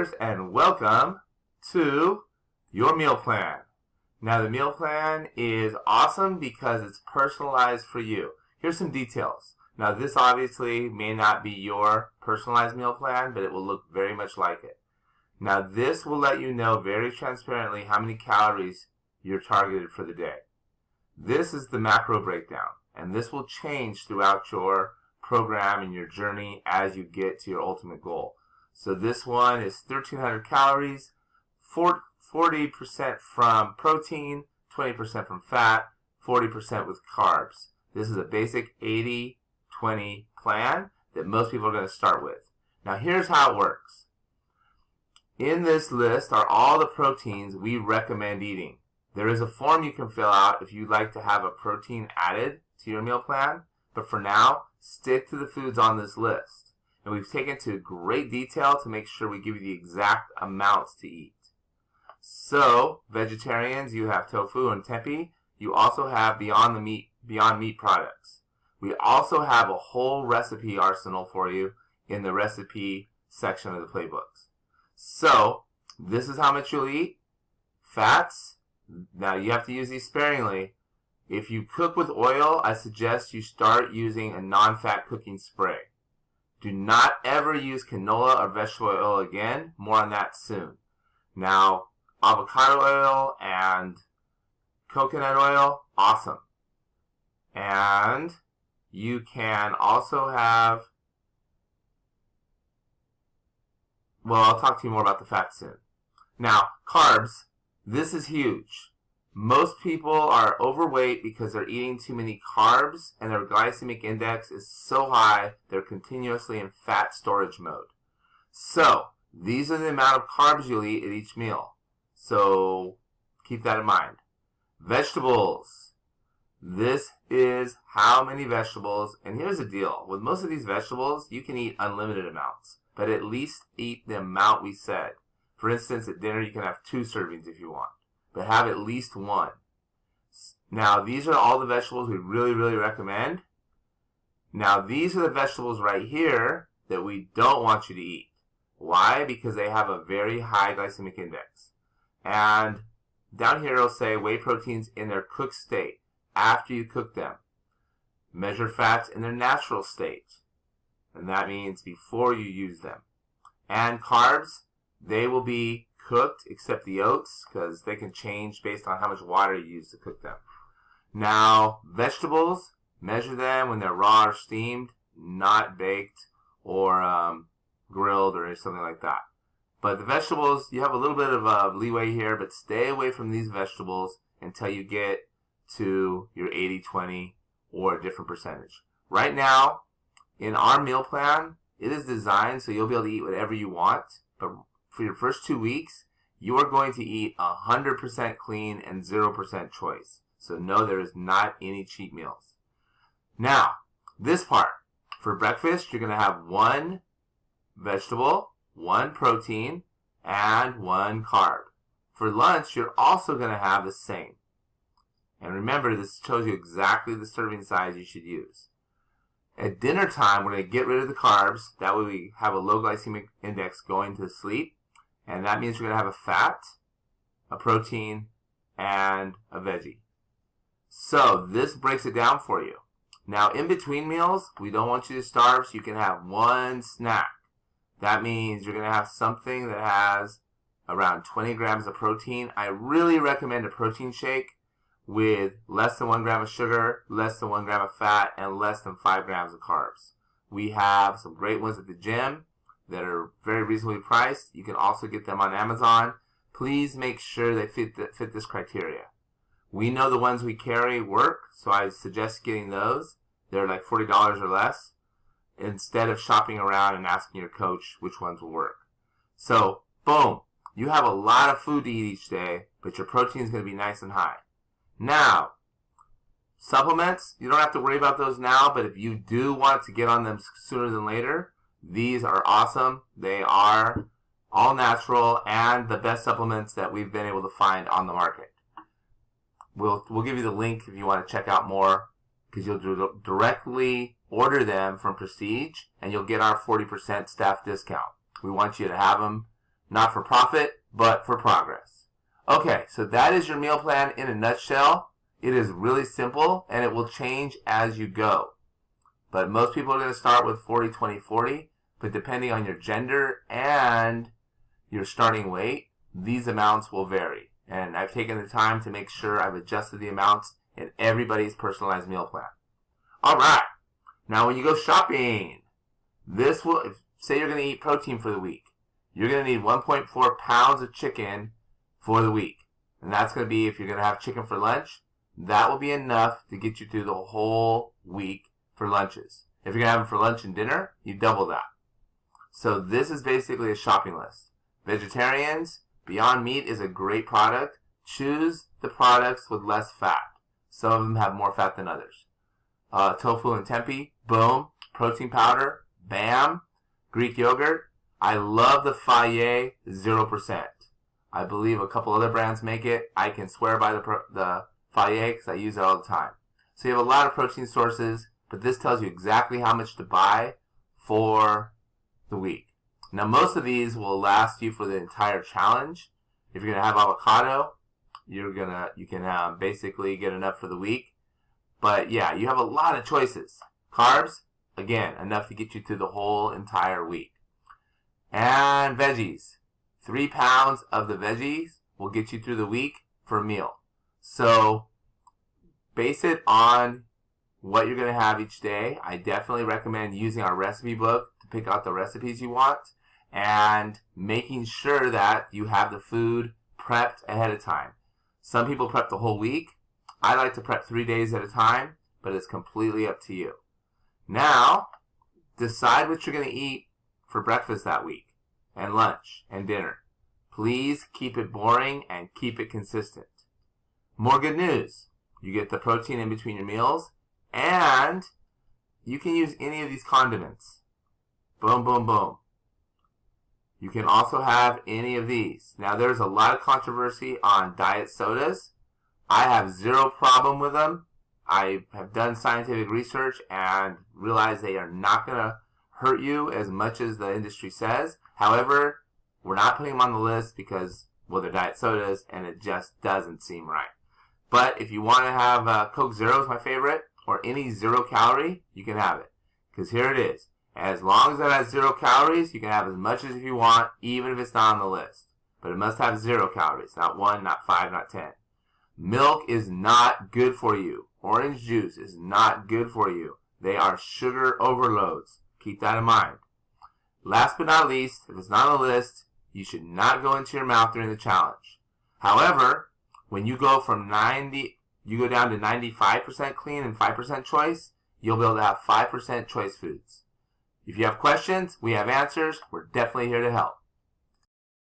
trackers, and welcome to your meal plan. Now the meal plan is awesome because it's personalized for you. Here's some details. Now this obviously may not be your personalized meal plan, but it will look very much like it. Now this will let you know very transparently how many calories you're targeted for the day. This is the macro breakdown, and this will change throughout your program and your journey as you get to your ultimate goal. So this one is 1,300 calories, 40% from protein, 20% from fat, 40% with carbs. This is a basic 80-20 plan that most people are going to start with. Now here's how it works. In this list are all the proteins we recommend eating. There is a form you can fill out if you'd like to have a protein added to your meal plan, but for now, stick to the foods on this list. And we've taken to great detail to make sure we give you the exact amounts to eat. So, vegetarians, you have tofu and tempeh. You also have Beyond Meat products. We also have a whole recipe arsenal for you in the recipe section of the playbooks. So, this is how much you'll eat. Fats, now you have to use these sparingly. If you cook with oil, I suggest you start using a non-fat cooking spray. Do not ever use canola or vegetable oil again. More on that soon. Now, avocado oil and coconut oil, awesome. And you can also have, well, I'll talk to you more about the fat soon. Now, carbs, this is huge. Most people are overweight because they're eating too many carbs and their glycemic index is so high they're continuously in fat storage mode. So, these are the amount of carbs you'll eat at each meal. So, keep that in mind. Vegetables. This is how many vegetables, and here's the deal. With most of these vegetables, you can eat unlimited amounts, but at least eat the amount we said. For instance, at dinner you can have 2 servings if you want, but have at least 1. Now, these are all the vegetables we really recommend. Now, these are the vegetables right here that we don't want you to eat. Why? Because they have a very high glycemic index. And down here it'll say whey proteins in their cooked state, after you cook them. Measure fats in their natural state. And that means before you use them. And carbs, they will be cooked except the oats because they can change based on how much water you use to cook them. Now, vegetables, measure them when they're raw or steamed, not baked or grilled or something like that. But the vegetables, you have a little bit of leeway here, but stay away from these vegetables until you get to your 80-20 or a different percentage. Right now, in our meal plan, it is designed so you'll be able to eat whatever you want, but for your first 2 weeks, you are going to eat 100% clean and 0% choice. So no, there is not any cheat meals. Now, this part. For breakfast, you're going to have 1 vegetable, 1 protein, and 1 carb. For lunch, you're also going to have the same. And remember, this shows you exactly the serving size you should use. At dinner time, we're going to get rid of the carbs. That way we have a low glycemic index going to sleep. And that means you're going to have a fat, a protein, and a veggie. So this breaks it down for you. Now, in between meals, we don't want you to starve, so you can have 1 snack. That means you're going to have something that has around 20 grams of protein. I really recommend a protein shake with less than 1 gram of sugar, less than 1 gram of fat, and less than 5 grams of carbs. We have some great ones at the gym that are very reasonably priced. You can also get them on Amazon. Please make sure they fit this criteria. We know the ones we carry work, so I suggest getting those. They're like $40 or less, instead of shopping around and asking your coach which ones will work. So, boom. You have a lot of food to eat each day, but your protein is going to be nice and high. Now, supplements, you don't have to worry about those now, but if you do want to get on them sooner than later, these are awesome. They are all natural and the best supplements that we've been able to find on the market. We'll give you the link if you want to check out more, because you'll directly order them from Prestige and you'll get our 40% staff discount. We want you to have them Not for profit, but for progress. Okay, so that is your meal plan in a nutshell. It is really simple, and it will change as you go. But most people are going to start with 40-20-40, but depending on your gender and your starting weight, these amounts will vary. And I've taken the time to make sure I've adjusted the amounts in everybody's personalized meal plan. All right. Now when you go shopping, this will, say you're going to eat protein for the week, you're going to need 1.4 pounds of chicken for the week. And that's going to be, if you're going to have chicken for lunch, that will be enough to get you through the whole week for lunches. If you're going to have them for lunch and dinner, you double that. So this is basically a shopping list. Vegetarians, Beyond Meat is a great product. Choose the products with less fat. Some of them have more fat than others. Tofu and tempeh, boom. Protein powder, bam. Greek yogurt, I love the Fage 0%. I believe a couple other brands make it. I can swear by the Fage because I use it all the time. So you have a lot of protein sources, but this tells you exactly how much to buy for the week. Now most of these will last you for the entire challenge. If you're gonna have avocado, you can basically get enough for the week. But yeah, you have a lot of choices. Carbs, again, enough to get you through the whole entire week. And veggies, 3 pounds of the veggies will get you through the week for a meal. So base it on what you're gonna have each day. I definitely recommend using our recipe book to pick out the recipes you want, and making sure that you have the food prepped ahead of time. Some people prep the whole week. I like to prep 3 days at a time, but it's completely up to you. Now, decide what you're going to eat for breakfast that week, and lunch, and dinner. Please keep it boring and keep it consistent. More good news. You get the protein in between your meals, and you can use any of these condiments. Boom, boom, boom. You can also have any of these. Now, there's a lot of controversy on diet sodas. I have zero problem with them. I have done scientific research and realized they are not going to hurt you as much as the industry says. However, we're not putting them on the list because, well, they're diet sodas and it just doesn't seem right. But if you want to have Coke Zero is my favorite, or any 0 calorie, you can have it. Because here it is. As long as it has 0 calories, you can have as much as you want, even if it's not on the list. But it must have 0 calories, not 1, not 5, not 10. Milk is not good for you. Orange juice is not good for you. They are sugar overloads. Keep that in mind. Last but not least, if it's not on the list, you should not go into your mouth during the challenge. However, when you go from you go down to 95% clean and 5% choice, you'll be able to have 5% choice foods. If you have questions, we have answers. We're definitely here to help.